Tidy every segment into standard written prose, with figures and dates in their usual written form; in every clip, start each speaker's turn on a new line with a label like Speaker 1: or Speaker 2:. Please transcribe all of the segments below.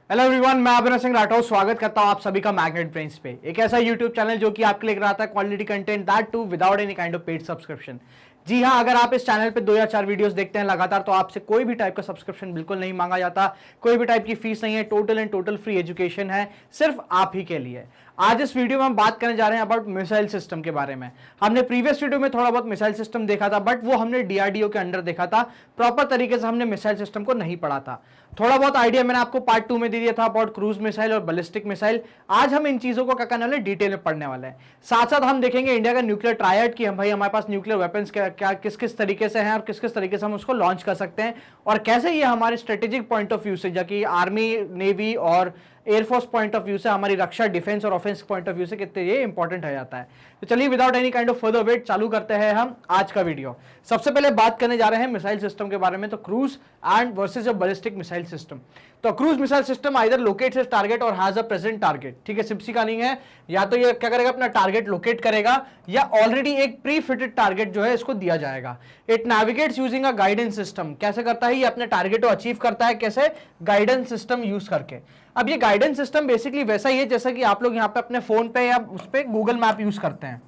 Speaker 1: Hello everyone, मैं अभिनव सिंह राठौर स्वागत करता हूं आप सभी का मैग्नेट ब्रेन्स पे। एक ऐसा यूट्यूब चैनल जो कि आपके लिए कराता है quality content, that too without any kind of paid subscription. जी हाँ, अगर आप इस चैनल पे 2 या 4 वीडियोस देखते हैं लगातार तो आपसे कोई भी टाइप का सब्सक्रिप्शन बिल्कुल नहीं मांगा जाता, कोई भी टाइप की फीस नहीं है, total and total free education है सिर्फ आप ही के लिए। आज इस वीडियो में हम बात करने जा रहे हैं अबाउट मिसाइल सिस्टम के बारे में। हमने प्रीवियस वीडियो में थोड़ा बहुत मिसाइल सिस्टम देखा था, बट वो हमने डीआरडीओ के अंडर देखा था, प्रॉपर तरीके से हमने मिसाइल सिस्टम को नहीं पढ़ा था। थोड़ा बहुत आइडिया मैंने आपको पार्ट 2 में दे दिया था अबाउट क्रूज मिसाइल और बैलिस्टिक मिसाइल। आज हम इन चीजों को क्या करने वाले, डिटेल में पढ़ने वाले हैं। साथ साथ हम देखेंगे इंडिया का न्यूक्लियर ट्रायड की हम भाई हमारे पास न्यूक्लियर वेपन्स क्या किस किस तरीके से हैं और किस किस तरीके से हम उसको लॉन्च कर सकते हैं, और कैसे ये हमारे स्ट्रेटेजिक पॉइंट ऑफ व्यू से, जबकि आर्मी, नेवी और एयरफोर्स पॉइंट ऑफ व्यू से, हमारी रक्षा, डिफेंस और ऑफेंस पॉइंट ऑफ व्यू से कितने ये इंपॉर्टेंट हो जाता है। तो चलिए without any kind of further wait चालू करते हैं हम आज का वीडियो। सबसे पहले बात करने जा रहे हैं मिसाइल सिस्टम के बारे में, तो cruise and versus a ballistic missile system. तो cruise missile system either locates its target और हैज अ प्रेजेंट टारगेट। ठीक है, सिप्सी का नहीं है, या तो ये क्या करेगा, अपना टारगेट लोकेट करेगा या ऑलरेडी एक प्री फिटेड टारगेट जो है इसको दिया जाएगा। It navigates using a guidance system. कैसे करता है ये अपने टारगेट को अचीव करता है, कैसे, गाइडेंस सिस्टम यूज करके। अब ये गाइडेंस सिस्टम बेसिकली वैसा ही है जैसा कि आप लोग यहाँ पे अपने फोन पे या उस पे गूगल मैप यूज करते हैं।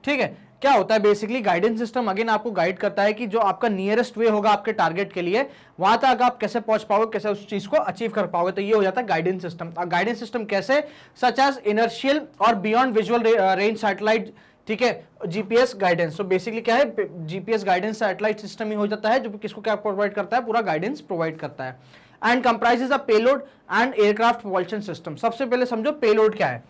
Speaker 1: ठीक है, क्या होता है बेसिकली, गाइडेंस सिस्टम अगेन आपको गाइड करता है कि जो आपका नियरेस्ट वे होगा आपके टारगेट के लिए, वहां तक आप कैसे पहुंच पाओगे, कैसे उस चीज को अचीव कर पाओगे। तो ये हो जाता है गाइडेंस सिस्टम। गाइडेंस सिस्टम कैसे, सच एज इनर्शियल और बियॉन्ड विजुअल रेंज सैटेलाइट। ठीक है, जीपीएस गाइडेंस। तो बेसिकली क्या है, जीपीएस गाइडेंस सैटेलाइट सिस्टम ही हो जाता है जो किसको क्या प्रोवाइड करता है, पूरा गाइडेंस प्रोवाइड करता है। And comprises a payload and aircraft propulsion system. सबसे पहले समझो पेलोड क्या है।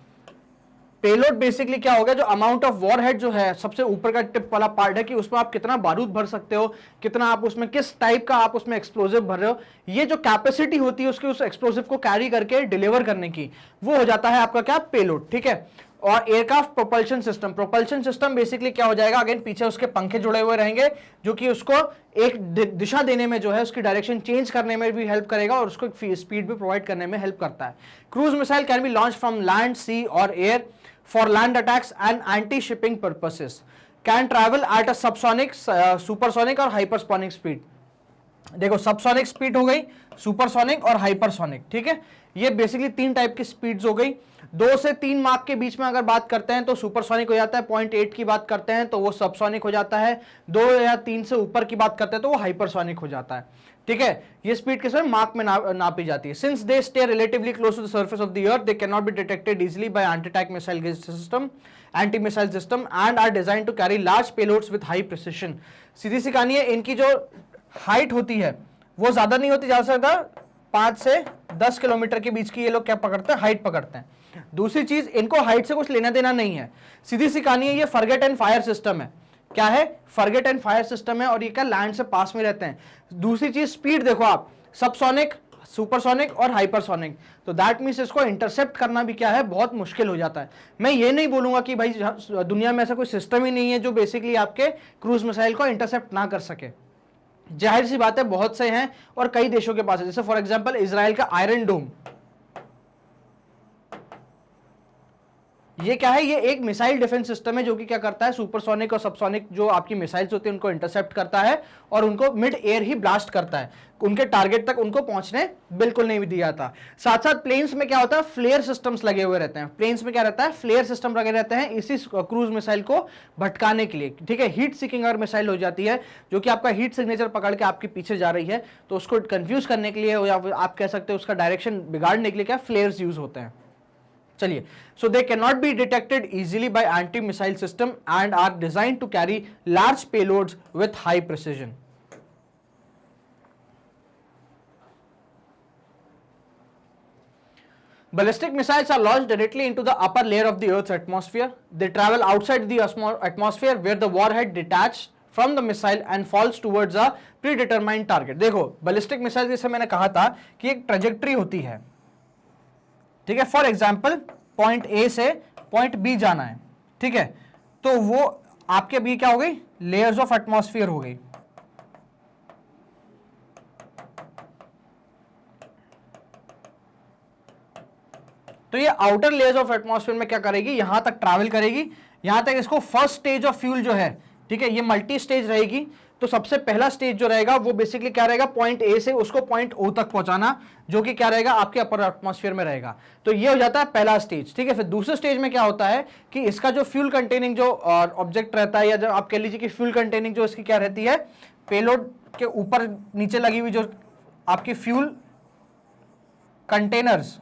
Speaker 1: पेलोड बेसिकली क्या होगा, जो अमाउंट ऑफ वॉरहेड जो है, सबसे ऊपर का टिप वाला पार्ट है कि उसमें आप कितना बारूद भर सकते हो, कितना आप उसमें किस टाइप का आप उसमें एक्सप्लोजिव भर रहे हो, ये जो कैपेसिटी होती है उसकी उस एक्सप्लोजिव को कैरी करके डिलीवर करने की, वो हो जाता है आपका क्या, पेलोड। ठीक है, और aircraft propulsion system. Propulsion system basically क्या हो जाएगा, अगेन पीछे उसके पंखे जुड़े हुए रहेंगे जो कि उसको एक दिशा देने में जो है, उसकी डायरेक्शन चेंज करने में भी हेल्प करेगा और उसको स्पीड भी प्रोवाइड करने में हेल्प करता है। Cruise missile can be launch from land, sea और air for land attacks and anti-shipping purposes, can travel at a subsonic, supersonic और hypersonic speed। देखो, सबसोनिक स्पीड हो गई, सुपरसोनिक और हाइपरसोनिक। ठीक है, ये बेसिकली 3 टाइप की स्पीड्स हो गई। 2 से 3 मार्क के बीच में अगर बात करते हैं तो सुपरसोनिक हो जाता है, 0.8 की बात करते हैं तो वो सबसोनिक हो जाता है, 2 या 3 से ऊपर की बात करते हैं तो वो हाइपरसोनिक हो जाता है। ठीक है, ये स्पीड किस मार्क में नापी जाती है। Since they stay relatively close to the surface of the earth, they can not be detected easily by anti tank missile system, anti missile system, and are design to carry large payloads with high precision. सीधी सी कहानी है, इनकी जो height होती है वो ज्यादा नहीं होती, ज्यादा से ज्यादा 5 से 10 किलोमीटर के बीच की ये लोग क्या पकड़ते हैं, हाइट पकड़ते हैं। दूसरी चीज, इनको हाइट से कुछ लेना देना नहीं है, सीधी सी कहानी है, ये फॉरगेट एंड फायर सिस्टम है। क्या है, फॉरगेट एंड फायर सिस्टम है, और ये क्या लैंड से पास में रहते हैं। दूसरी चीज, स्पीड देखो आप, सबसोनिक, सुपरसोनिक और हाइपरसोनिक, तो दैट मींस इसको इंटरसेप्ट करना भी क्या है, बहुत मुश्किल हो जाता है। मैं ये नहीं बोलूंगा कि भाई दुनिया में ऐसा कोई सिस्टम ही नहीं है जो बेसिकली आपके क्रूज मिसाइल को इंटरसेप्ट ना कर सके। जाहिर सी बात है, बहुत से हैं और कई देशों के पास है, जैसे फॉर एग्जांपल इजराइल का आयरन डोम। ये क्या है, ये एक मिसाइल डिफेंस सिस्टम है जो कि क्या करता है, सुपरसोनिक और सबसोनिक जो आपकी मिसाइल्स होती है उनको इंटरसेप्ट करता है और उनको मिड एयर ही ब्लास्ट करता है, उनके टारगेट तक उनको पहुंचने बिल्कुल नहीं दिया था। साथ साथ प्लेन्स में क्या होता है, फ्लेयर सिस्टम्स लगे हुए रहते हैं। प्लेन्स में क्या रहता है, फ्लेयर सिस्टम लगे रहते हैं इसी क्रूज मिसाइल को भटकाने के लिए। ठीक है, हीट सीकिंग अगर मिसाइल हो जाती है जो कि आपका हीट सिग्नेचर पकड़ के आपके पीछे जा रही है, तो उसको कंफ्यूज करने के लिए, या आप कह सकते हो उसका डायरेक्शन बिगाड़ने के लिए क्या फ्लेयर्स यूज होते हैं। चलिए, so they can not be detected easily by anti missile system and are design to carry large payloads with high precision. Ballistic missiles are launched directly into the upper layer of the Earth's atmosphere. They travel outside the atmosphere where the warhead detached from the missile and falls towards a predetermined target. देखो, ballistic missile जैसे मैंने कहा था कि एक trajectory होती है। ठीक है, फॉर एग्जाम्पल पॉइंट ए से पॉइंट बी जाना है। ठीक है, तो वो आपके बी क्या हो गई, लेयर्स ऑफ एटमॉस्फेयर हो गई। तो ये आउटर लेयर्स ऑफ एटमॉस्फेयर में क्या करेगी, यहां तक ट्रैवल करेगी, यहां तक इसको फर्स्ट स्टेज ऑफ फ्यूल जो है, ठीक है, ये मल्टी स्टेज रहेगी। तो सबसे पहला स्टेज जो रहेगा वो बेसिकली क्या रहेगा, पॉइंट ए से उसको पॉइंट ओ तक पहुंचाना, जो कि क्या रहेगा आपके अपर एटमॉस्फेयर में रहेगा। तो ये हो जाता है पहला स्टेज, ठीक है। फिर दूसरे स्टेज में क्या होता है कि इसका जो फ्यूल कंटेनिंग जो ऑब्जेक्ट रहता है, या जो आप कह लीजिए कि फ्यूल कंटेनिंग जो इसकी क्या रहती है, पेलोड के ऊपर नीचे लगी हुई जो आपकी फ्यूल कंटेनर्स,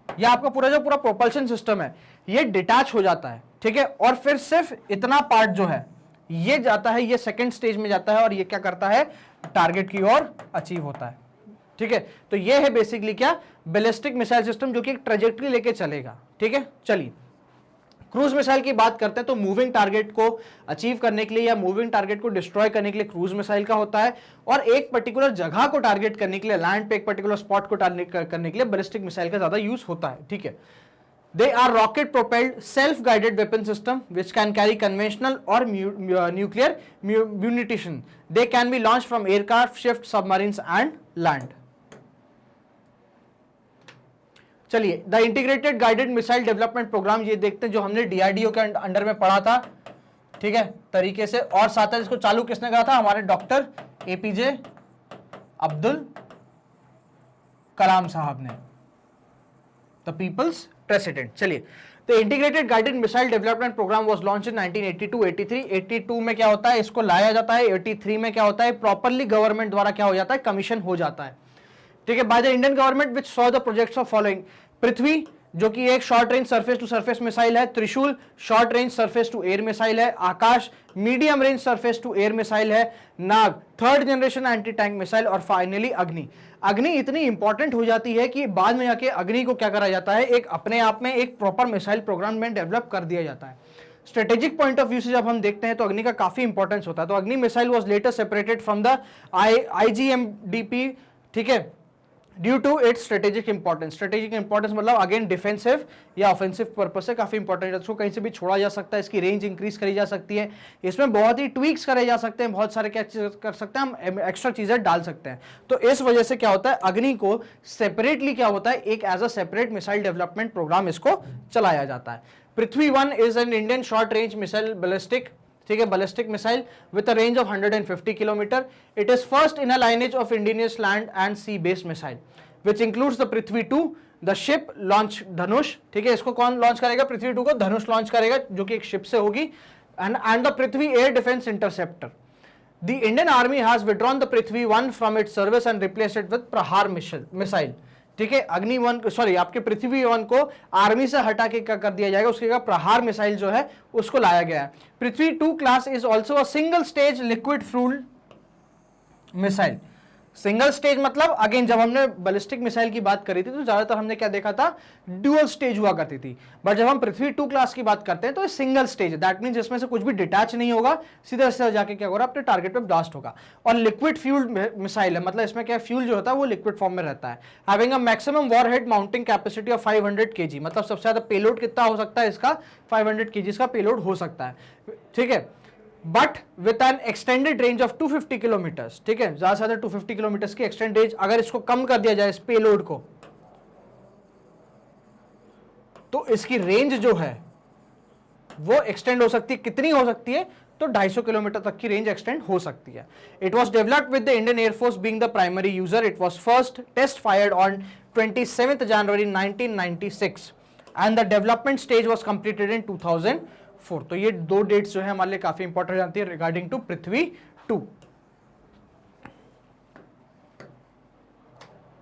Speaker 1: या आपका पूरा जो पूरा प्रोपल्शन सिस्टम है ये डिटैच हो जाता है, ठीक है। और फिर सिर्फ इतना पार्ट जो है ये जाता है, ये सेकंड स्टेज में जाता है, और ये क्या करता है, टारगेट की ओर अचीव होता है, ठीक है। तो ये है बेसिकली क्या, बैलिस्टिक मिसाइल सिस्टम, जो कि एक ट्रेजेक्टरी लेके चलेगा, ठीक है। चलिए क्रूज मिसाइल की बात करते हैं, तो मूविंग टारगेट को अचीव करने के लिए या मूविंग टारगेट को डिस्ट्रॉय करने के लिए क्रूज मिसाइल का होता है, और एक पर्टिकुलर जगह को टारगेट करने के लिए, लैंड पे एक पर्टिकुलर स्पॉट को टारगेट करने के लिए बैलिस्टिक मिसाइल का ज्यादा यूज होता है, ठीक है। They are rocket propelled self-guided weapon system which can carry conventional or nuclear munition. They can be launched from aircraft, ships, submarines and land. चलिए the integrated guided missile development programme ये देखते हैं, जो हमने DRDO के under में पढ़ा था, ठीक है, तरीके से। और साथ ही इसको चालू किसने करा था, हमारे डॉक्टर APJ अब्दुल कलाम साहब ने, द पीपल्स प्रेसिडेंट। चलिए, तो integrated guided missile development programme was launch in 1982-83। 82 में क्या होता है, इसको लाया जाता है। 83 में क्या होता है, प्रॉपरली गवर्नमेंट द्वारा क्या हो जाता है, कमीशन हो जाता है, ठीक है, by the Indian government which saw the projects of following: Prithvi, जो कि एक short range surface to surface missile है; Trishul, short range surface to air missile है; Akash, medium range surface to air missile है; Nag, third generation anti tank missile; और finally Agni. Agni इतनी important हो जाती है कि बाद में जाके अग्नि को क्या करा जाता है, एक अपने आप में एक प्रॉपर मिसाइल प्रोग्राम में डेवलप कर दिया जाता है। स्ट्रेटेजिक पॉइंट ऑफ व्यू से जब हम देखते हैं तो अग्नि का काफी इंपॉर्टेंस होता है। तो Agni missile was later separated from the IGMDP, ठीक है, due to its strategic importance. Strategic importance मतलब अगेन डिफेंसिव या ऑफेंसिव पर्पस से काफी इंपॉर्टेंट है। इसको कहीं से भी छोड़ा जा सकता है, इसकी रेंज इंक्रीज करी जा सकती है, इसमें बहुत ही ट्वीक्स करे जा सकते हैं, बहुत सारे क्या कर सकते हैं हम, एक्स्ट्रा चीजें डाल सकते हैं। तो इस वजह से क्या होता है, अग्नि को सेपरेटली क्या होता है, एक as a separate missile development programme इसको चलाया जाता है। Prithvi 1 is an Indian short range missile ballistic, ठीक है, ballistic missile with a range of 150 kilometre. It is first in a lineage of indigenous land and sea based missile which includes the Prithvi 2, the ship launch Dhanush, ठीक है। इसको कौन launch करेगा, पृथ्वी 2 को धनुष launch करेगा, जो कि एक शिप से होगी, and the Prithvi air defence interceptor. The Indian Army has withdrawn the Prithvi 1 from its service and replaced it with प्रहार मिसाइल, ठीक है। अग्नि 1, सॉरी, आपके पृथ्वी 1 को आर्मी से हटा के क्या कर दिया जाएगा, उसके जगह प्रहार मिसाइल जो है उसको लाया गया है। पृथ्वी 2 class is also a single stage liquid fuel missile. Single stage मतलब अगेन जब हमने बैलिस्टिक मिसाइल की बात करी थी तो ज्यादातर हमने क्या देखा था, ड्यूअल स्टेज हुआ करती थी, बट जब हम पृथ्वी 2 क्लास की बात करते हैं तो सिंगल स्टेज है। दैट मींस इसमें से कुछ भी डिटैच नहीं होगा, सीधा सीधा जाके क्या होगा, अपने टारगेट पे ब्लास्ट होगा। और लिक्विड फ्यूल मिसाइल है, मतलब इसमें क्या फ्यूल जो होता है वो लिक्विड फॉर्म में रहता है। Having a maximum warhead mounting capacity of 500 kg, मतलब सबसे ज्यादा पेलोड कितना हो सकता है इसका, 500 kg का पेलोड हो सकता है, ठीक है। But with an extended range of 250 kilometres, ठीक है, ज्यादा से ज्यादा 250 किलोमीटर्स की एक्सटेंड रेंज। अगर इसको कम कर दिया जाए इस पेलोड को, तो इसकी रेंज जो है वो एक्सटेंड हो सकती है, कितनी हो सकती है, तो 250 किलोमीटर तक की रेंज एक्सटेंड हो सकती है। It was developed with the Indian air force being the primary user. It was first test fired on 27 January 1996 and the development stage was completed in 2004। तो ये दो डेट्स जो है हमारे लिए काफी इंपॉर्टेंट जानती है रिगार्डिंग टू पृथ्वी 2।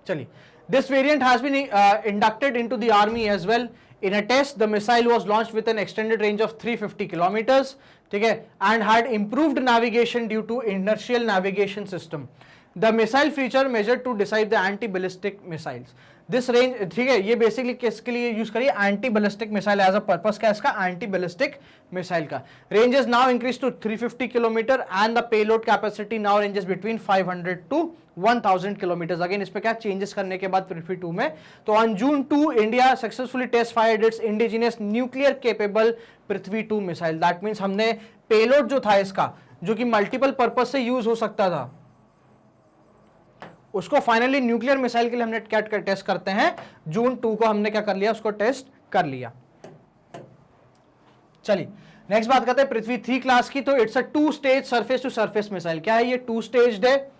Speaker 1: चलिए, this variant has been inducted into the army as well. In a test, the missile was launched with an extended range of 350 kilometers, ठीक है, and had improved navigation due to inertial navigation system. The missile feature measured to decide the anti-ballistic missiles. This range, ठीक है, ये basically किसके लिए use करिए, anti ballistic missile as a purpose क्या इसका, एंटी बैलिस्टिक मिसाइल का। Range is now increase to 350 kilometre and the payload capacity now ranges between 500 to 1000 kilometre. Again इसमें क्या चेंजेस करने के बाद पृथ्वी 2 में, तो on June 2 India successfully test fired its indigenous nuclear capable Prithvi 2 missile. That means हमने payload जो था इसका, जो कि मल्टीपल पर्पस से यूज हो सकता था, उसको फाइनली न्यूक्लियर मिसाइल के लिए हमने क्या टेस्ट करते हैं, जून 2 को हमने क्या कर लिया, उसको टेस्ट कर लिया। चलिए, नेक्स्ट बात करते हैं पृथ्वी 3 क्लास की। तो it's a 2 stage surface to surface missile. क्या है ये? 2 स्टेज्ड है।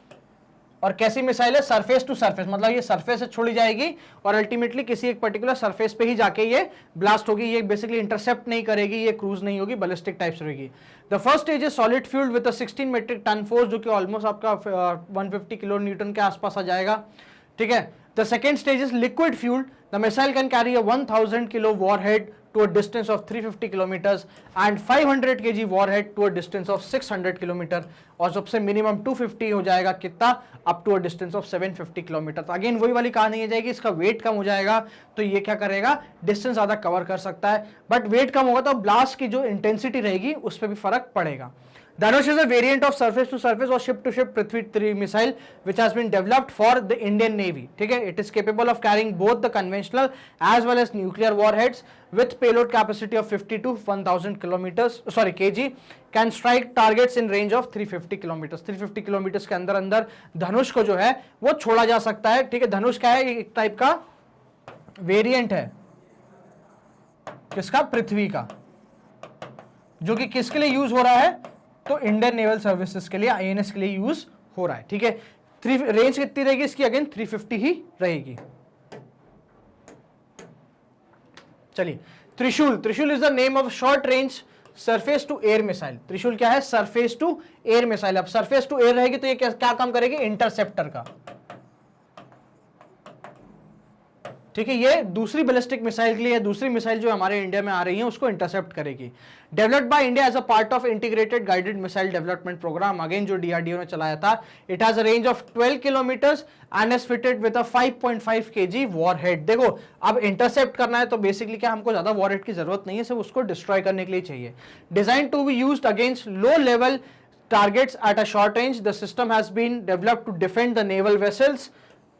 Speaker 1: और कैसी मिसाइल है? सरफेस टू सरफेस, मतलब ये सरफेस से छोड़ी जाएगी और अल्टीमेटली किसी एक पर्टिकुलर सरफेस पे ही जाके ये ब्लास्ट होगी। ये बेसिकली इंटरसेप्ट नहीं करेगी, ये क्रूज नहीं होगी, बैलिस्टिक टाइप से रहेगी। The first stage is solid fuelled with a 16 metric ton force, जो कि ऑलमोस्ट आपका 150 किलो न्यूटन के आसपास आ जाएगा। ठीक है। The second stage is liquid fuelled. The missile can carry a 1000 kilo warhead to a distance of 350 kilometers and 500 kg warhead to a distance of 600 kilometer, और सबसे मिनिमम 250 हो जाएगा कितना? Up to a distance of 750 kilometre. तो again वही वाली कहानी आ जाएगी, इसका वेट कम हो जाएगा तो ये क्या करेगा? डिस्टेंस ज्यादा कवर कर सकता है। बट वेट कम होगा तो ब्लास्ट की जो इंटेंसिटी रहेगी उस पर भी फर्क पड़ेगा। Dhanush is a variant of surface to surface or ship to ship Prithvi 3 missile which has been developed for the Indian Navy. ठीक है, it is capable of carrying both the conventional as well as nuclear warheads with payload capacity of 50 to 1000 kg, can strike targets in range of 350 kilometers. 350 kilometers के अंदर धनुष को जो है वो छोड़ा जा सकता है। ठीक है, धनुष क्या है? एक टाइप का वेरिएंट है किसका? पृथ्वी का, जो कि किसके लिए यूज हो रहा है? तो इंडियन नेवल सर्विसेज के लिए, आईएनएस के लिए यूज हो रहा है। ठीक है, रेंज कितनी रहेगी इसकी? अगेन 350 ही रहेगी। चलिए, Trishul. Trishul is the name of short range surface to air missile. Trishul क्या है? Surface to air missile. अब सरफेस टू एयर रहेगी तो ये क्या काम करेगी? इंटरसेप्टर का। ठीक है, ये दूसरी बैलिस्टिक मिसाइल के लिए, दूसरी मिसाइल जो हमारे इंडिया में आ रही है उसको इंटरसेप्ट करेगी। Developed by India as a part of integrated guided missile development programme, again जो डीआरडीओ ने चलाया था। It has a range of 12 kilometres and is fitted with a 5.5 kg warhead. देखो, अब इंटरसेप्ट करना है तो बेसिकली क्या हमको ज्यादा वॉरहेड की जरूरत नहीं है, सिर्फ उसको डिस्ट्रॉय करने के लिए चाहिए। Design to be used against low level targets at a short range. The system has been developed to defend the naval vessels,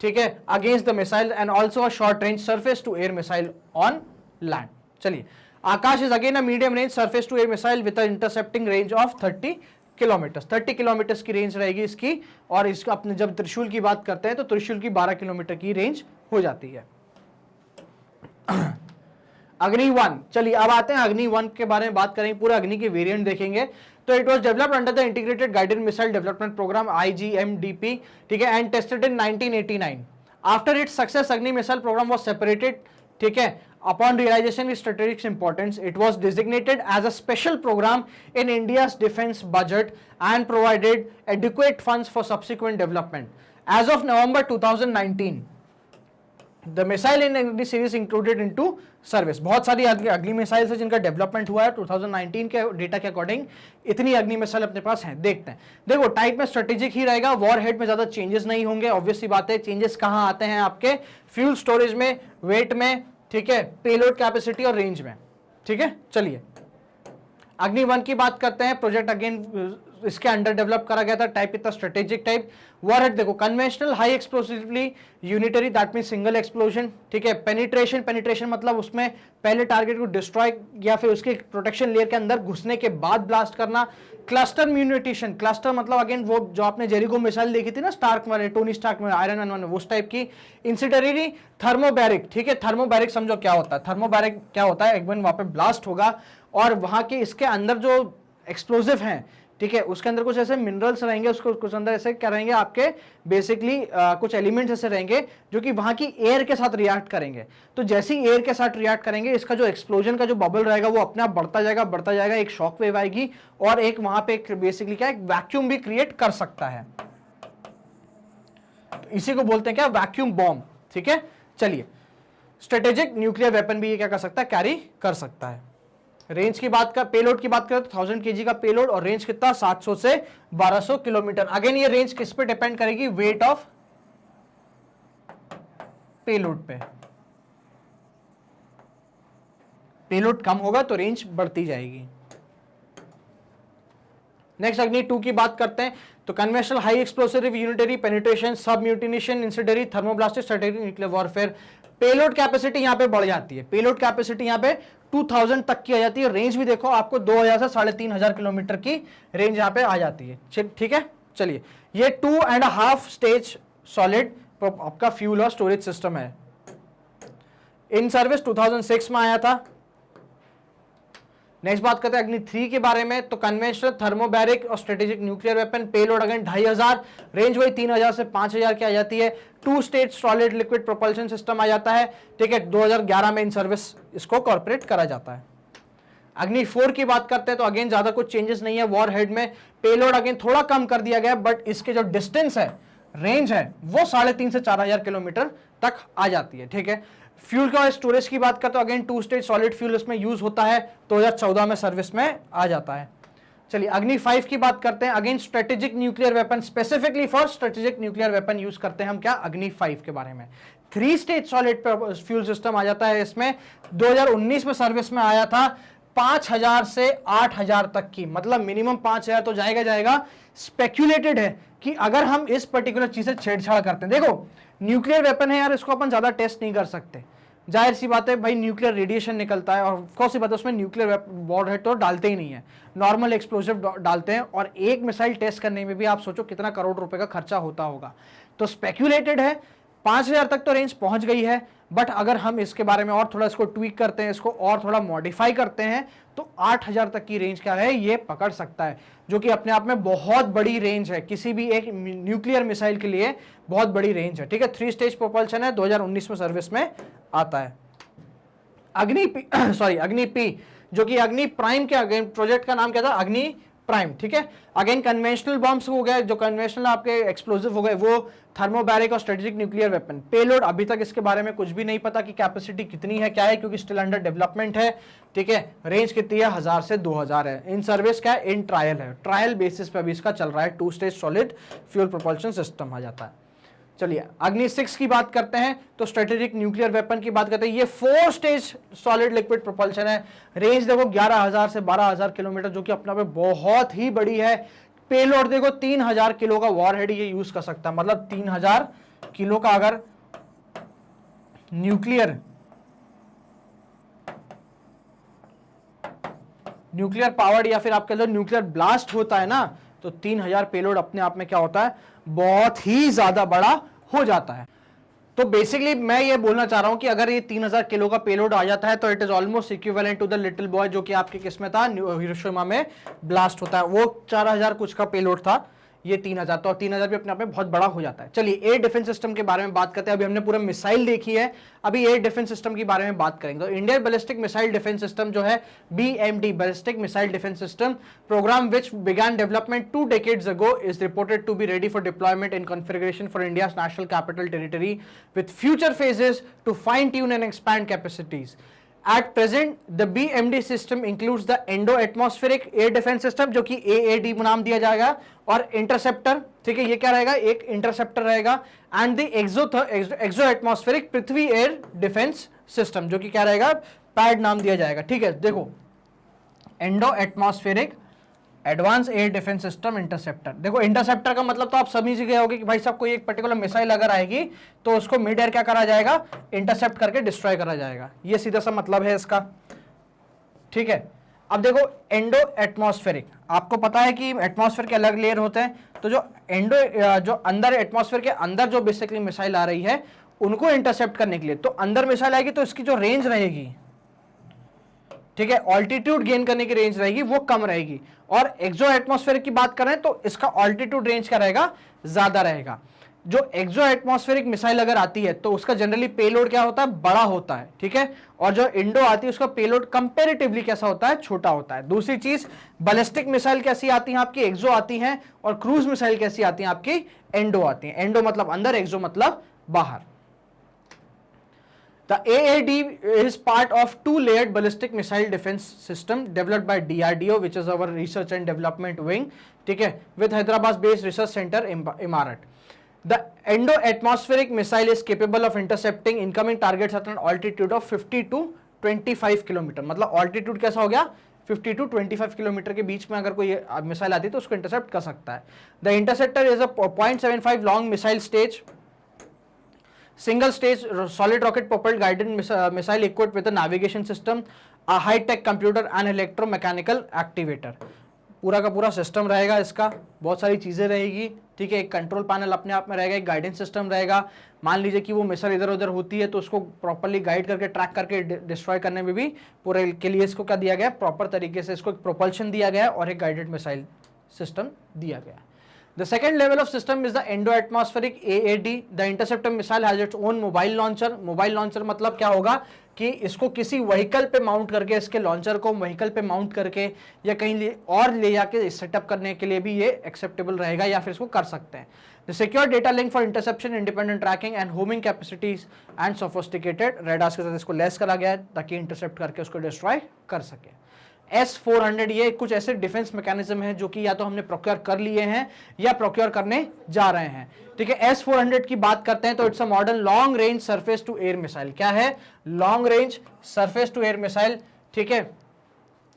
Speaker 1: ठीक है, against the missile and also a short range surface to air missile on land. चलिए, Akash is again a medium range surface to air missile with intercepting range of 30 kilometre. 30 kilometre की range रहेगी इसकी। और इसका अपने जब त्रिशूल की बात करते हैं तो त्रिशूल की 12 किलोमीटर की रेंज हो जाती है। अग्नि 1, चलिए अब आते हैं अग्नि 1 के बारे में बात करेंगे, पूरा अग्नि के वेरिएंट देखेंगे। तो it was developed under the integrated guided missile development programme IGMDP, ठीक है, and tested in 1989। After its success Agni missile programme was separated, ठीक है, upon realization its strategic importance. It was designated as a special program in India's defense budget and provided adequate funds for subsequent development. As of November 2019, the missile in Agni series included into service. बहुत सारी अग्नि missile है जिनका development हुआ है 2019 के data के according. इतनी अग्नि मिसाइल अपने पास हैं, देखते हैं। देखो, टाइप में स्ट्रेटेजिक ही रहेगा, वॉर हेड में ज्यादा चेंजेस नहीं होंगे। ऑब्वियसली बात है, चेंजेस कहाँ आते हैं? आपके फ्यूल स्टोरेज में, वेट में, ठीक है, पेलोड कैपेसिटी और रेंज में। ठीक है, चलिए अग्नि 1 की बात करते हैं। प्रोजेक्ट अगेन इसके अंडर डेवलप करा गया था। टाइप इतना स्ट्रेटेजिक टाइप। वॉरहेड देखो, conventional high explosively unitary, that mean single explosion, ठीक है। पेनिट्रेशन मतलब उसमें पहले टारगेट को डिस्ट्रॉय या फिर उसके प्रोटेक्शन लेयर के अंदर घुसने के बाद ब्लास्ट करना। क्लस्टर म्यूनिटेशन, क्लस्टर मतलब अगेन वो जो आपने जेरिको मिसाइल देखी थी ना स्टार्क वाले, टोनी स्टार्क में, आयरन मैन में, उस टाइप की। इंसिडरी थर्मोबैरिक, ठीक है, थर्मोबैरिक समझो क्या होता है। थर्मोबैरिक क्या होता है? एक बार वहां पे ब्लास्ट होगा और वहां के इसके अंदर जो एक्सप्लोजिव हैं, ठीक है, उसके अंदर कुछ ऐसे मिनरल्स रहेंगे, उसको कुछ अंदर ऐसे क्या रहेंगे आपके, बेसिकली कुछ एलिमेंट्स ऐसे रहेंगे जो कि वहां की एयर के साथ रिएक्ट करेंगे। तो जैसे ही एयर के साथ रिएक्ट करेंगे, इसका जो एक्सप्लोजन का जो बबल रहेगा वो अपने आप बढ़ता जाएगा, एक शॉक वेव आएगी और एक वहां पे बेसिकली क्या, एक वैक्यूम भी क्रिएट कर सकता है। तो इसी को बोलते हैं क्या? Vacuum bomb. ठीक है, चलिए स्ट्रेटेजिक न्यूक्लियर वेपन भी ये क्या कर सकता है? कैरी कर सकता है। रेंज की बात कर, पेलोड की बात करें तो 1000 kg का पेलोड, और रेंज कितना? 700 से 1200 किलोमीटर। अगेन ये रेंज किस पे डिपेंड करेगी? वेट ऑफ पेलोड पे। पेलोड कम होगा तो रेंज बढ़ती जाएगी। नेक्स्ट अग्नि 2 की बात करते हैं। तो conventional high explosive unitary, penetration, submunition, incendiary, thermobaric, strategic nuclear warfare. Payload capacity यहां पे बढ़ जाती है। पेलोड कैपेसिटी यहां पे 2000 तक की आ जाती है। रेंज भी देखो आपको 2000 से 3500 किलोमीटर की रेंज यहां पे आ जाती है। ठीक है, चलिए ये 2.5 स्टेज सॉलिड आपका फ्यूल और स्टोरेज सिस्टम है। इन सर्विस 2006 में आया था। नेक्स्ट बात करते हैं अग्नि 3 के बारे में। तो कन्वेंशनल, थर्मोबैरिक और strategic nuclear weapon, payload again 2500, range वही 3000 से 5000 की आ जाती है। 2 stage solid liquid propulsion system आ जाता है, ठीक है। 2011 में इन सर्विस इसको कॉर्पोरेट करा जाता है। अग्नि 4 की बात करते हैं तो अगेन ज्यादा कुछ चेंजेस नहीं है वॉर हेड में। पेलोड अगेन थोड़ा कम कर दिया गया, बट इसके जो डिस्टेंस है, रेंज है, वो 3.5 से 4000 किलोमीटर तक आ जाती है, ठीक है। फ्यूल का स्टोरेज की बात करते हैं अगेन 2 स्टेज सॉलिड फ्यूल इसमें यूज होता है, 2014 में सर्विस में आ जाता है। चलिए अग्नि 5 की बात करते हैं। Again strategic nuclear weapon, specifically for strategic nuclear weapon use करते हैं हम क्या, अग्नि 5 के बारे में। 3 स्टेज सॉलिड फ्यूल सिस्टम आ जाता है इसमें, 2019 में सर्विस में आया था। 5000 से 8000 तक की, मतलब मिनिमम 5000 तो जाएगा। स्पेक्यूलेटेड है कि अगर हम इस पर्टिकुलर चीज से छेड़छाड़ करते हैं, देखो न्यूक्लियर वेपन है यार, इसको अपन ज्यादा टेस्ट नहीं कर सकते, जाहिर सी बात है भाई, न्यूक्लियर रेडिएशन निकलता है, और कौन सी बात है उसमें न्यूक्लियर वॉरहेड तो डालते ही नहीं है, नॉर्मल एक्सप्लोसिव डालते हैं, और एक मिसाइल टेस्ट करने में भी आप सोचो कितना करोड़ रुपए का खर्चा होता होगा। तो स्पेक्यूलेटेड है, 5000 तक तो रेंज पहुंच गई है, बट अगर हम इसके बारे में और थोड़ा इसको ट्वीक करते हैं, इसको और थोड़ा मॉडिफाई करते हैं, तो 8000 तक की रेंज क्या है, ये पकड़ सकता है, जो कि अपने आप में बहुत बड़ी रेंज है, किसी भी एक न्यूक्लियर मिसाइल के लिए बहुत बड़ी रेंज है, ठीक है। 3 स्टेज प्रोपल्शन है, 2019 में सर्विस में आता है। अग्नि पी, जो कि अग्नि प्राइम के अगेन प्रोजेक्ट का नाम क्या था, अग्नि प्राइम, ठीक है। अगेन कन्वेंशनल बॉम्ब्स हो गए, जो कन्वेंशनल आपके एक्सप्लोसिव हो गए, वो थर्मोबैरिक और स्ट्रेटेजिक न्यूक्लियर वेपन। पेलोड अभी तक इसके बारे में कुछ भी नहीं पता कि कैपेसिटी कितनी है, क्या है, क्योंकि स्टिल अंडर डेवलपमेंट है, ठीक है। रेंज कितनी है, 1000 से 2000 है। इन सर्विस क्या है, इन ट्रायल है, ट्रायल बेसिस पे अभी इसका चल रहा है। 2 stage solid fuel propulsion system आ जाता है। चलिए अग्नि 6 की बात करते हैं, तो स्ट्रेटेजिक न्यूक्लियर वेपन की बात करते हैं। ये 4 स्टेज सॉलिड लिक्विड प्रोपल्शन है, रेंज देखो 11000 से 12000 किलोमीटर, जो कि अपना पे बहुत ही बड़ी है। पेलोड देखो 3000 किलो का वॉरहेड ये यूज कर सकता है, मतलब 3000 किलो का अगर न्यूक्लियर पावर्ड या फिर आप कह लो न्यूक्लियर ब्लास्ट होता है ना, तो 3000 पेलोड अपने आप में क्या होता है, बहुत ही ज्यादा बड़ा हो जाता है। तो बेसिकली मैं ये बोलना चाह रहा हूं कि अगर ये 3000 किलो का पेलोड आ जाता है, तो it is almost equivalent to the little boy, जो कि आपके किस्में था हिरोशिमा में ब्लास्ट होता है, वो 4000 कुछ का पेलोड था, ये 3000, तो 3000 भी अपने आप में बहुत बड़ा हो जाता है। चलिए एयर डिफेंस सिस्टम के बारे में बात करते हैं। अभी हमने पूरा मिसाइल देखी है, अभी एयर डिफेंस सिस्टम के बारे में बात करेंगे। तो Indian ballistic missile defence system जो है, BMD ballistic missile defence system programme which began development 2 decades ago is reported to be ready for deployment in configuration for India's national capital territory with future phases to fine tune and expand capacities. At present, the BMD system includes the Indo-Atmospheric Air Defense System, जो कि AAD नाम दिया जाएगा, और interceptor, ठीक है, ये क्या रहेगा, एक इंटरसेप्टर रहेगा, and the exo atmospheric Prithvi air defence system, जो कि क्या रहेगा, पैड नाम दिया जाएगा, ठीक है। देखो Indo atmospheric advance air defence system interceptor, देखो इंटरसेप्टर का मतलब तो आप समझ गए होंगे कि भाई साहब कोई एक पर्टिकुलर मिसाइल अगर आएगी तो उसको मिड एयर क्या करा जाएगा, इंटरसेप्ट करके डिस्ट्रॉय करा जाएगा, ये सीधा सा मतलब है इसका, ठीक है। अब देखो एंडो एटमॉस्फेरिक, आपको पता है कि एटमॉस्फेयर के अलग लेयर होते हैं, तो जो अंदर एटमॉस्फेयर के अंदर जो बेसिकली मिसाइल आ रही है उनको इंटरसेप्ट करने के लिए, तो अंदर मिसाइल आएगी तो इसकी जो रेंज रहेगी, ठीक है, ऑल्टीट्यूड गेन करने की रेंज रहेगी वो कम रहेगी, और एक्सो एटमॉस्फेयर की बात करें तो इसका ऑल्टीट्यूड रेंज क्या रहेगा, ज्यादा रहेगा। जो एक्सो एटमॉस्फेरिक मिसाइल अगर आती है तो उसका जनरली पेलोड क्या होता है, बड़ा होता है, ठीक है, और जो इंडो आती है उसका पेलोड कंपैरेटिवली कैसा होता है, छोटा होता है। दूसरी चीज, बैलिस्टिक मिसाइल कैसी आती है आपकी, एक्सो आती हैं, और क्रूज मिसाइल कैसी आती है आपकी, एंडो आती है। एंडो मतलब अंदर, एक्सो मतलब बाहर। The AAD is part of 2-layered ballistic missile defense system developed by DRDO, which is our research and development wing, ठीक है, with Hyderabad based research center Imarat. The endo-atmospheric missile is capable of intercepting incoming targets at an altitude of 50 to 25 kilometre, मतलब altitude कैसा हो गया, 50 to 25 kilometre के बीच में अगर कोई मिसाइल आती है तो उसको इंटरसेप्ट कर सकता है। The interceptor is a 0.75 long missile stage, single stage solid rocket propelled guided missile equipped with a navigation system, a high tech computer and electromechanical activator। पूरा का पूरा सिस्टम रहेगा इसका, बहुत सारी चीजें रहेगी, ठीक है, एक कंट्रोल पैनल अपने आप में रहेगा, एक गाइडेंस सिस्टम रहेगा। मान लीजिए कि वो मिसाइल इधर उधर होती है तो उसको प्रॉपरली गाइड करके ट्रैक करके डिस्ट्रॉय करने में भी पूरे के लिए इसको क्या दिया गया, प्रॉपर तरीके से इसको एक प्रोपल्शन दिया गया और एक गाइडेड मिसाइल सिस्टम दिया गया। The second level of system is the endo-atmospheric AAD. The interceptor missile has its own mobile launcher. Mobile launcher मतलब क्या होगा कि इसको किसी व्हीकल पे माउंट करके, इसके लॉन्चर को व्हीकल पे माउंट करके या कहीं और ले जाके सेटअप करने के लिए भी ये एक्सेप्टेबल रहेगा या फिर इसको कर सकते हैं। The secure data link for interception, independent tracking and homing capacities and sophisticated radars के साथ इसको लेस करा गया है ताकि इंटरसेप्ट करके उसको डिस्ट्रॉय कर सके। S-400 ये कुछ ऐसे डिफेंस मैकेनिज्म है जो कि या तो हमने प्रोक्योर कर लिए हैं या प्रोक्योर करने जा रहे हैं। ठीक है, S-400 की बात करते हैं तो it's a modern long range surface to air missile. क्या है? Long range surface to air missile. ठीक है,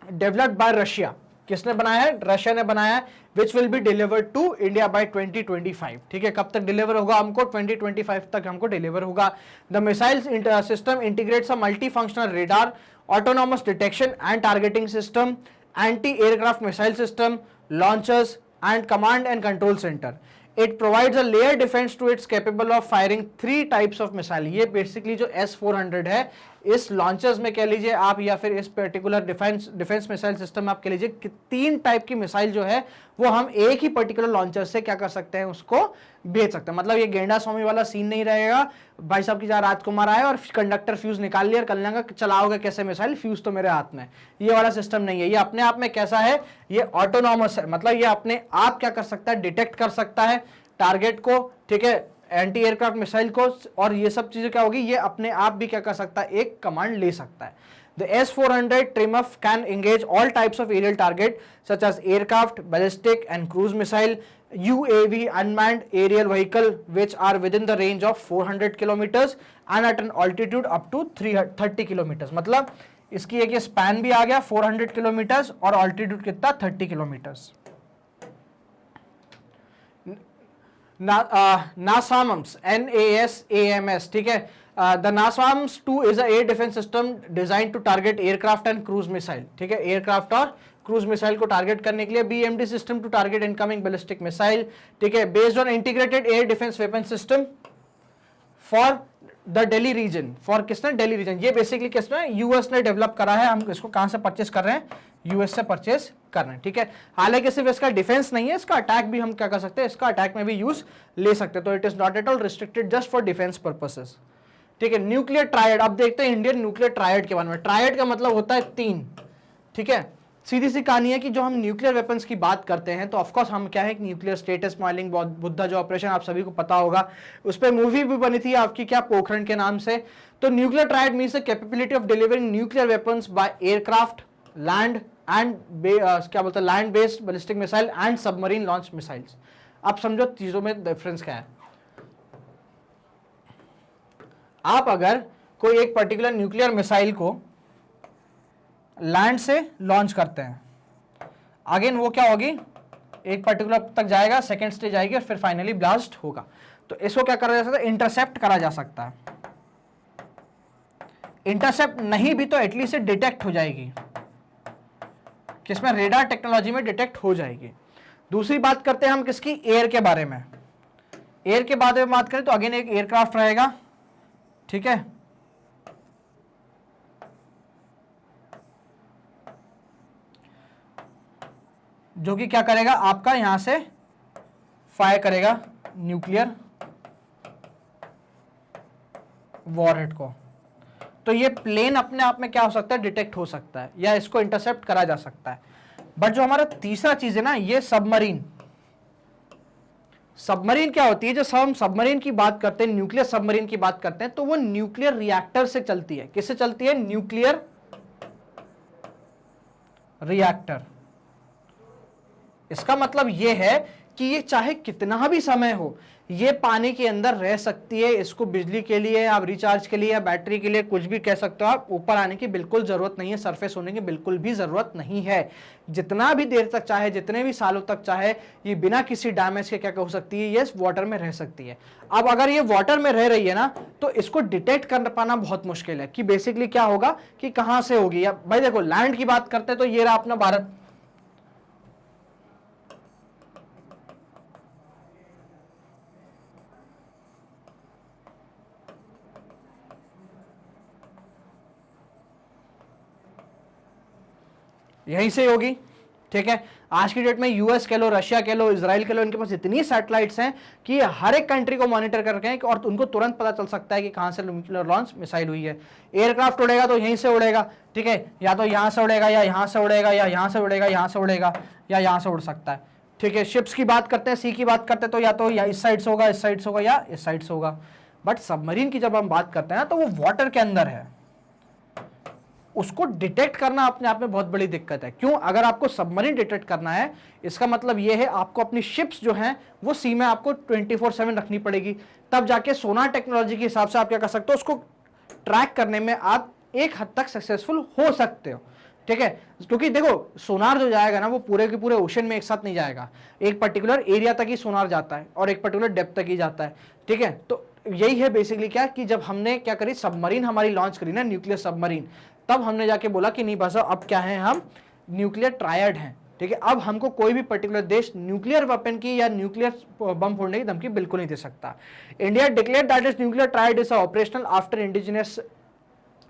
Speaker 1: डेवलप्ड बाय रशिया। किसने बनाया है? रशिया ने बनाया है। Which will be delivered to India by 2025। ठीक है, कब तक डिलीवर होगा हमको? 2025 तक हमको डिलीवर होगा। The missile system integrates a multi functional radar, autonomous detection and targeting system, anti-aircraft missile system, launchers and command and control center. It provides a layer defense to its capable of firing 3 types of missile. ये basically जो S-400 है, इस launchers में कह लीजिए आप या फिर इस पर्टिकुलर डिफेंस मिसाइल सिस्टम में आप कह लीजिए कि 3 टाइप की मिसाइल जो है वो हम एक ही पर्टिकुलर लॉन्चर से क्या कर सकते हैं, उसको भेज सकते हैं। मतलब ये गेंडा स्वामी वाला सीन नहीं रहेगा, भाई साहब की जहाँ राजकुमार आए और कंडक्टर फ्यूज निकाल लिया और कल्याण का चलाओगे कैसे मिसाइल, फ्यूज तो मेरे हाथ में, ये वाला सिस्टम नहीं है। ये अपने आप में कैसा है? ये ऑटोनॉमस है, मतलब ये अपने आप क्या कर सकता है? डिटेक्ट कर सकता है टारगेट को। ठीक है, एंटी एयरक्राफ्ट मिसाइल को, और ये सब चीजें क्या होगी, ये अपने आप भी क्या कर सकता है? एक कमांड ले सकता है। The S-400 Triumph can engage all types of aerial target such as aircraft, ballistic and cruise missile, UAV, unmanned aerial vehicle which are within the range of 400 kilometers and at an altitude up to 30 kilometers। मतलब इसकी एक ये span भी आ गया 400 kilometres और altitude कितना? 30 kilometres. NASAMS, NASAMS, ठीक है। The NASAMS 2 is a air defense system designed to target aircraft and cruise missile। ठीक है, एयरक्राफ्ट और क्रूज मिसाइल को टारगेट करने के लिए। BMD system to target incoming ballistic missile. ठीक है, based on integrated air defence weapon system for the Delhi region. For किसने? दिल्ली रीजन। ये बेसिकली किसने? यूएस ने डेवलप करा है। हम इसको कहां से परचेस कर रहे हैं? यूएस से परचेस कर रहे हैं। ठीक है, हालांकि सिर्फ इसका डिफेंस नहीं है, इसका अटैक भी हम क्या कर सकते हैं? इसका अटैक में भी यूज ले सकते हैं। तो it is not at all restricted just for defence purposes. ठीक है, न्यूक्लियर ट्रायड। अब देखते हैं इंडियन न्यूक्लियर ट्रायड के बारे में। ट्रायड का मतलब होता है 3। ठीक है, सीधी सी कहानी है कि जो हम न्यूक्लियर वेपन्स की बात करते हैं तो ऑफकोर्स हम क्या है, न्यूक्लियर स्टेटस स्माइलिंग बुद्धा जो ऑपरेशन आप सभी को पता होगा, उस पर मूवी भी बनी थी आपकी क्या, पोखरण के नाम से। तो nuclear triad means the capability of delivering nuclear weapons by aircraft, land and क्या बोलते हैं, land based ballistic missile and submarine launch missiles. आप समझो चीजों में डिफरेंस क्या है। आप अगर कोई एक पर्टिकुलर न्यूक्लियर मिसाइल को लैंड से लॉन्च करते हैं, अगेन वो क्या होगी, एक पर्टिकुलर तक जाएगा, सेकेंड स्टेज आएगी और फिर फाइनली ब्लास्ट होगा। तो इसको क्या करा जा सकता है? इंटरसेप्ट करा जा सकता है। इंटरसेप्ट नहीं भी तो एटलीस्ट डिटेक्ट हो जाएगी, किसमें? रेडार टेक्नोलॉजी में डिटेक्ट हो जाएगी। दूसरी बात करते हैं हम किसकी? एयर के बारे में। एयर के बारे में बात करें तो अगेन एक एयरक्राफ्ट रहेगा। ठीक है, जो कि क्या करेगा, आपका यहां से फायर करेगा न्यूक्लियर वॉरहेड को। तो ये प्लेन अपने आप में क्या हो सकता है? डिटेक्ट हो सकता है या इसको इंटरसेप्ट करा जा सकता है। बट जो हमारा तीसरा चीज है ना, ये सबमरीन। सबमरीन क्या होती है? जो हम सबमरीन की बात करते हैं, न्यूक्लियर सबमरीन की बात करते हैं, तो वो न्यूक्लियर रिएक्टर से चलती है। किससे चलती है? Nuclear reactor. इसका मतलब ये है कि ये चाहे कितना भी समय हो, ये पानी के अंदर रह सकती है। इसको बिजली के लिए, आप रिचार्ज के लिए या बैटरी के लिए कुछ भी कह सकते हो आप, ऊपर आने की बिल्कुल जरूरत नहीं है, सरफेस होने की बिल्कुल भी जरूरत नहीं है। जितना भी देर तक चाहे, जितने भी सालों तक चाहे, ये बिना किसी डैमेज के क्या हो सकती है? ये वाटर में रह सकती है। अब अगर ये वाटर में रह रही है ना, तो इसको डिटेक्ट कर पाना बहुत मुश्किल है कि बेसिकली क्या होगा कि कहां से होगी। या भाई देखो, लैंड की बात करते हैं तो ये रहा अपना भारत। यहीं से होगी, ठीक है। आज की डेट में यूएस कह लो, रशिया कह लो, इजराइल कह लो, इनके पास इतनी सैटेलाइट्स हैं कि हर एक कंट्री को मॉनिटर करके हैं और उनको तुरंत पता चल सकता है कि कहां से न्यूक्लियर लॉन्च मिसाइल हुई है। एयरक्राफ्ट उड़ेगा तो यहीं से उड़ेगा, ठीक है, या तो यहां से उड़ेगा, या यहां से उड़ेगा, या यहां से उड़ेगा, यहां से उड़ेगा, या यहां से उड़ सकता है, ठीक है। शिप्स की बात करते हैं, सी की बात करते हैं, तो या तो या इस साइड से होगा, इस साइड से होगा, या इस साइड से होगा। बट सबमरीन की जब हम बात करते हैं ना, तो वो वाटर के अंदर है, उसको डिटेक्ट करना अपने आप में बहुत बड़ी दिक्कत है। क्यों? अगर आपको सबमरीन डिटेक्ट करना है, इसका मतलब यह है आपको अपनी शिप्स जो हैं वो सी में आपको 24/7 रखनी पड़ेगी, तब जाके सोनार टेक्नोलॉजी के हिसाब से आप क्या कर सकते हो, उसको ट्रैक करने में आप एक हद तक सक्सेसफुल हो सकते हो, ठीक है। क्योंकि देखो सोनार जो जाएगा ना, वो पूरे के पूरे ओशन में एक साथ नहीं जाएगा, एक पर्टिकुलर एरिया तक ही सोनार जाता है और एक पर्टिकुलर डेप्थ तक ही जाता है, ठीक है। तो यही है बेसिकली क्या कि जब हमने क्या करी, सबमरीन हमारी लॉन्च करी ना, न्यूक्लियर सबमरीन, तब हमने जाके बोला कि नहीं बस अब क्या है, हम न्यूक्लियर ट्रायड हैं, ठीक है। अब हमको कोई भी पर्टिकुलर देश न्यूक्लियर वेपन की या न्यूक्लियर बम फोड़ने की धमकी बिल्कुल नहीं दे सकता। India declared that is nuclear triad is operational after indigenous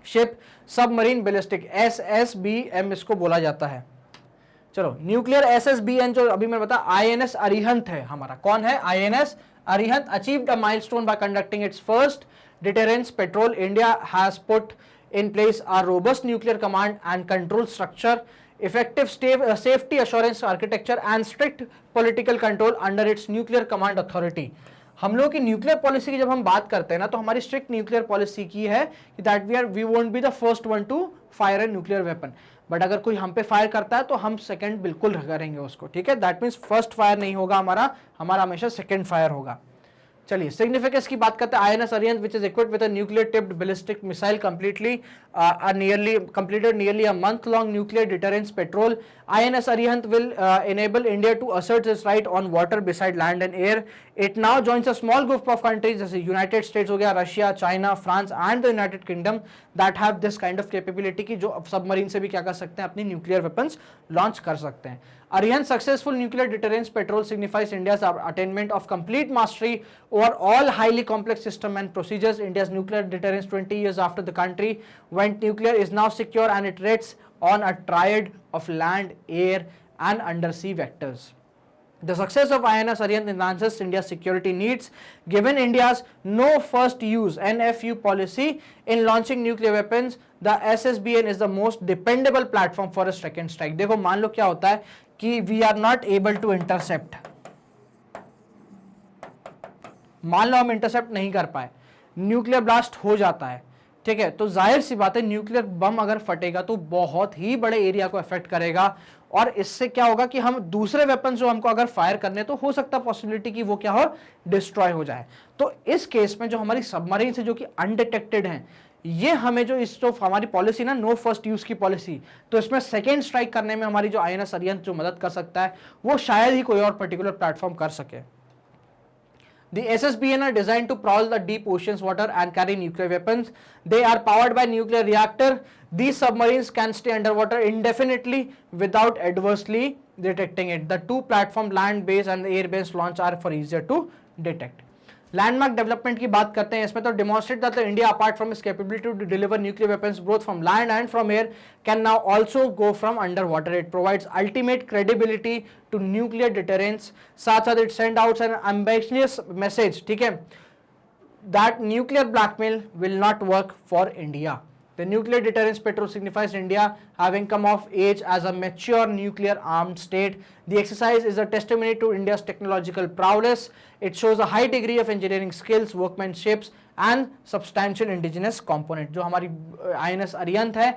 Speaker 1: ship submarine ballistic, SSBM इसको बोला जाता है। चलो न्यूक्लियर SSBN जो अभी मैंने बताया, INS अरिहंत है हमारा। कौन है? INS Arihant achieved a milestone bye conducting it's first deterrence petrol. India has put in place a robust nuclear command and control structure, effective safety assurance architecture and strict political control under its nuclear command authority। हम लोगों की nuclear policy की जब हम बात करते हैं ना, तो हमारी स्ट्रिक्ट न्यूक्लियर पॉलिसी की है कि that we won't be the first one to fire a nuclear weapon, but अगर कोई हम पे फायर करता है तो हम सेकंड बिल्कुल करेंगे उसको, ठीक है। दैट मीन्स फर्स्ट फायर नहीं होगा हमारा हमेशा सेकंड फायर होगा। चलिए सिग्निफिकेंस की बात करते हैं। INS Arihant which is equipped with a nuclear tipped ballistic missile completed nearly a month long nuclear deterrence patrol. INS Arihant will enable India to assert its right on water beside land and air. It now joins a small group of countries जैसे United states हो गया, Russia, China, France and the United kingdom that have this kind of capability की जो submarine से भी क्या कर सकते हैं, अपनी न्यूक्लियर वेपन्स लॉन्च कर सकते हैं। Arihant's successful nuclear deterrence patrol signifies India's attainment of complete mastery over all highly complex systems and procedures. India's nuclear deterrence 20 years after the country went nuclear is now secure and it rests on a triad of land, air and undersea vectors. The success of INS Arihant enhances India's security needs. Given India's no first use NFU policy in launching nuclear weapons, the SSBN is the most dependable platform for a second strike. देखो मान लो क्या होता है कि we are not able to intercept, मान लो हम intercept नहीं कर पाए, न्यूक्लियर ब्लास्ट हो जाता है, ठीक है, तो जाहिर सी बात है न्यूक्लियर बम अगर फटेगा तो बहुत ही बड़े एरिया को अफेक्ट करेगा और इससे क्या होगा कि हम दूसरे वेपन जो हमको अगर फायर करने तो हो सकता है पॉसिबिलिटी कि वो क्या हो, डिस्ट्रॉय हो जाए। तो इस केस में जो हमारी सबमरीन से जो कि अनडिटेक्टेड हैं, ये हमें जो इस जो हमारी पॉलिसी ना नो फर्स्ट यूज की पॉलिसी, तो इसमें सेकेंड स्ट्राइक करने में हमारी जो INS Arihant जो मदद कर सकता है वो शायद ही कोई और पर्टिकुलर प्लेटफॉर्म कर सके। The SSBN are designed to prowl the deep ocean's water and carry nuclear weapons. They are powered by nuclear reactor. These submarines can stay underwater indefinitely without adversely detecting it. The two platform land-based and air-based launch are for easier to detect. Landmark development की बात करते हैं इसमें, तो demonstrate that India apart from its capability to deliver nuclear weapons both from land and from air can now also go from under water. It provides ultimate credibility to nuclear deterrence. साथ साथ it send out an ambitious message, ठीक है, that nuclear blackmail will not work for India. The nuclear deterrence patrol signifies India having come of age as a mature nuclear armed state. The exercise is a testimony to India's technological prowess. It shows a high degree of engineering skills, workmanship and substantial indigenous component. जो हमारी INS Arihant है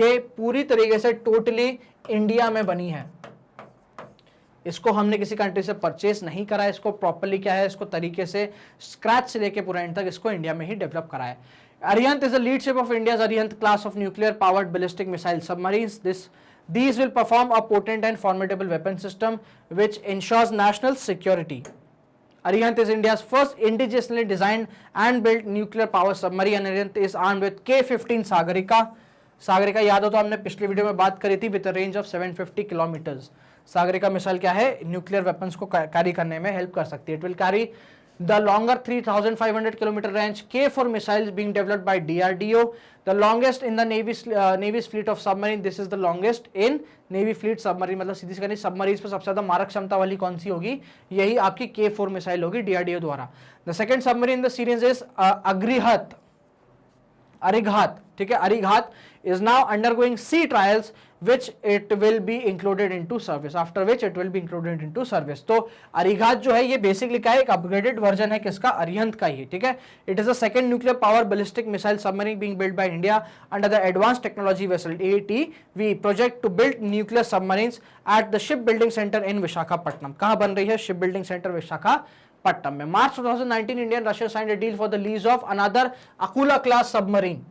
Speaker 1: ये पूरी तरीके से totally India में बनी है, इसको हमने किसी कंट्री से परचेज नहीं करा है, इसको प्रॉपर्ली क्या है, इसको तरीके से स्क्रैच से लेके पूरा एंड तक इसको इंडिया में ही डेवलप करा है। Arihant is the lead ship of India's Arihant class of nuclear-powered ballistic missile submarines. These will perform a potent and formidable weapon system which ensures national security. Arihant is India's first indigenously designed and built nuclear power submarine. Arihant is armed with K-15 Sagarika. Sagarika याद हो तो हमने पिछली video में बात करी थी, with range of 750 kilometres. Sagarika missile क्या है, न्यूक्लियर वेपन्स को कैरी करने में हेल्प कर सकती है। It will carry The longer 3,500 kilometer range K4 missiles being developed by DRDO, the longest in the Navy's fleet of submarine. This is the longest in Navy fleet submarine. मतलब सीधी सी कहानी submarine पे सबसे ज्यादा मारक क्षमता वाली कौन सी होगी, यही आपकी K4 मिसाइल होगी DRDO द्वारा. The second submarine in the series is Arighat. ठीक है, Arighat is now undergoing sea trials which it will be included into service, after which it will be included into service. तो अरिघात जो है ये basically क्या है, एक अपग्रेडेड वर्जन है किसका, अरिहंत का ही. ठीक है, it is a second nuclear power ballistic missile submarine being built by India under the advance technology vessel ATV project to build nuclear submarines at the ship building centre in Visakhapatnam. कहां बन रही है, शिप बिल्डिंग सेंटर विशाखापट्टनम में. March 2019 Indian Russia signed a deal for the lease of another Akula class submarine.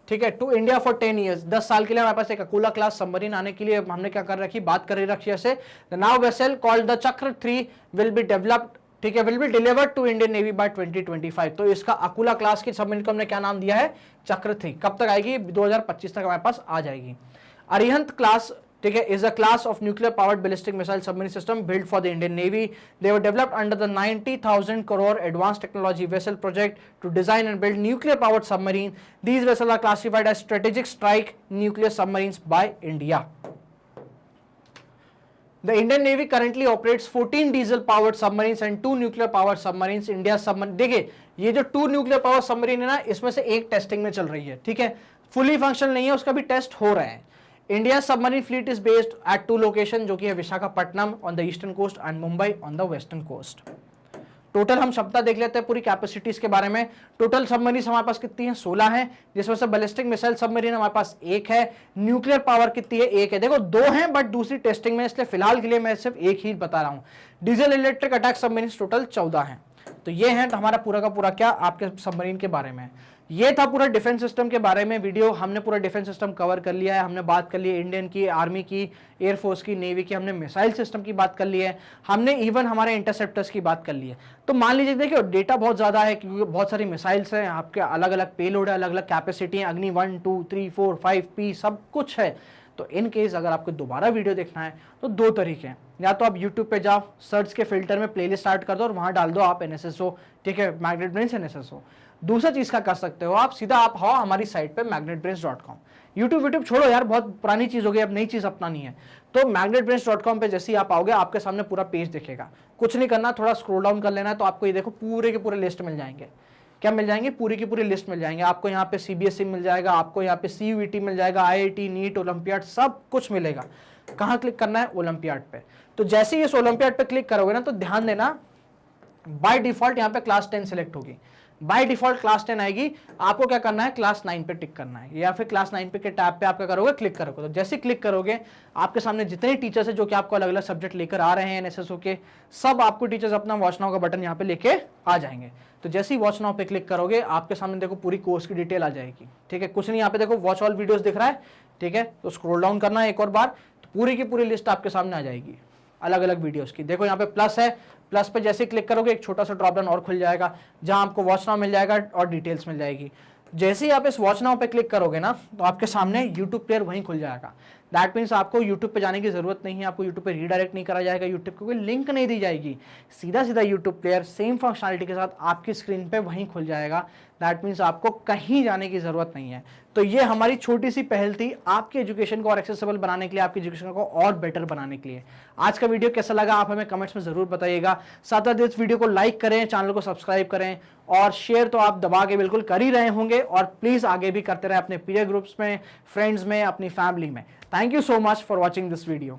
Speaker 1: ठीक है, to India for 10 years, 10 साल के लिए हमारे पास एक अकुला क्लास सबमरीन आने के लिए हमने क्या कर रखी, बात कर रखी है. The now vessel called the Chakra 3 will be developed, ठीक है, will be delivered to Indian navy by 2025. तो इसका अकुला क्लास की सबमरीन को हमने क्या नाम दिया है, चक्र 3. कब तक आएगी, 2025 तक हमारे पास आ जाएगी. अरिहंत क्लास, ठीक है, is a class of nuclear powered ballistic missile submarine system built for the Indian Navy. They were developed under the 90,000 crore advanced technology vessel project to design and build nuclear powered submarine. These vessels are classified as strategic strike nuclear submarines by India. The Indian Navy currently operates 14 diesel powered submarines and 2 nuclear powered submarines. India submarine, देखिए ये जो 2 nuclear powered submarine है ना, इसमें से एक testing में चल रही है. ठीक है, फुली फंक्शनल नहीं है, उसका भी टेस्ट हो रहा है. India submarine fleet is based at 2 location, जो कि है Visakhapatnam on the eastern coast and Mumbai on the western coast. Total हम क्षमता देख लेते हैं पूरी कैपेसिटीज के बारे में. टोटल सबमरीन हमारे पास कितनी है, 16 है, जिसमें से बैलिस्टिक मिसाइल सबमरीन हमारे पास एक है. न्यूक्लियर पावर कितनी है, एक है. देखो 2 हैं बट दूसरी टेस्टिंग में, इसलिए फिलहाल के लिए मैं सिर्फ एक ही बता रहा हूं. Diesel electric attack submarine total 14 हैं. तो ये है हमारा पूरा का पूरा क्या आपके सबमरीन के बारे में. ये था पूरा डिफेंस सिस्टम के बारे में वीडियो. हमने पूरा डिफेंस सिस्टम कवर कर लिया है. हमने बात कर ली है इंडियन की, आर्मी की, एयरफोर्स की, नेवी की, हमने मिसाइल सिस्टम की बात कर ली है, हमने इवन हमारे इंटरसेप्टर्स की बात कर ली है. तो मान लीजिए देखिए डेटा बहुत ज़्यादा है क्योंकि बहुत सारी मिसाइल्स हैं, आपके अलग अलग पेलोड है, अलग अलग कैपेसिटी है, अग्नि 1 2 3 4 5 P सब कुछ है. तो इन केस अगर आपको दोबारा वीडियो देखना है तो 2 तरीके हैं. या तो आप यूट्यूब पे जाओ, सर्च के फिल्टर में प्लेलिस्ट स्टार्ट कर दो और वहाँ डाल दो आप NSSO, ठीक है, मैग्नेट ब्रेन्स NSSO. दूसरा चीज का कर सकते हो आप, सीधा आप हो हमारी साइट पे magnetbrains.com. यूट्यूब छोड़ो यार, बहुत पुरानी चीज हो गई, अब नई चीज अपनानी है. तो magnetbrains.com पे जैसे ही आप आओगे आपके सामने पूरा पेज दिखेगा. कुछ नहीं करना, थोड़ा स्क्रॉल डाउन कर लेना है तो आपको ये देखो पूरे के पूरे लिस्ट मिल जाएंगे. क्या मिल जाएंगे, पूरी की पूरी लिस्ट मिल जाएंगे. आपको यहाँ पे CBSE मिल जाएगा, आपको यहाँ पे CUET मिल जाएगा, IIT, नीट, ओलंपियाड सब कुछ मिलेगा. कहाँ क्लिक करना है, ओलंपियाड पे. तो जैसे ही इस ओलंपियाड पे क्लिक करोगे ना तो ध्यान देना बाय डिफॉल्ट यहाँ पे क्लास 10 सिलेक्ट होगी. बाय डिफॉल्ट क्लास 10 आएगी. आपको क्या करना है, क्लास 9 पे टिक करना है या फिर क्लास 9 पे के टैब पे आप क्या करोगे, क्लिक करोगे. तो जैसे क्लिक करोगे आपके सामने जितने टीचर्स हैं जो कि आपको अलग अलग सब्जेक्ट लेकर आ रहे हैं NSSO के, सब आपको टीचर्स अपना वॉच नाउ का बटन यहाँ पे लेके आ जाएंगे. तो जैसे ही वॉच नाउ पे क्लिक करोगे आपके सामने देखो पूरी कोर्स की डिटेल आ जाएगी. ठीक है, कुछ नहीं, यहाँ पे देखो वॉच ऑल वीडियोस दिख रहा है. ठीक है, तो स्क्रॉल डाउन करना है एक और बार, तो पूरी की पूरी लिस्ट आपके सामने आ जाएगी अलग अलग वीडियोस की. देखो यहाँ पे प्लस है, प्लस पे जैसे क्लिक करोगे एक छोटा सा ड्रॉप डाउन और खुल जाएगा जहां आपको वॉच नाउ मिल जाएगा और डिटेल्स मिल जाएगी. जैसे ही आप इस वॉच नाउ पे क्लिक करोगे ना तो आपके सामने यूट्यूब प्लेयर वहीं खुल जाएगा. दैट मीन्स आपको यूट्यूब पे जाने की जरूरत नहीं है, आपको यूट्यूब पे रीडायरेक्ट नहीं करा जाएगा, यूट्यूब को कोई लिंक नहीं दी जाएगी. सीधा सीधा यूट्यूब प्लेयर सेम फंक्शनलिटी के साथ आपकी स्क्रीन पे वहीं खुल जाएगा. दैट मीन्स आपको कहीं जाने की जरूरत नहीं है. तो ये हमारी छोटी सी पहल थी आपकी एजुकेशन को और एक्सेसिबल बनाने के लिए, आपकी एजुकेशन को और बेटर बनाने के लिए. आज का वीडियो कैसा लगा आप हमें कमेंट्स में जरूर बताइएगा. साथ ही इस वीडियो को लाइक करें, चैनल को सब्सक्राइब करें और शेयर तो आप दबा के बिल्कुल कर ही रहे होंगे. और प्लीज आगे भी करते रहे अपने पीयर ग्रुप्स में, फ्रेंड्स में, अपनी फैमिली में. Thank you so much for watching this video.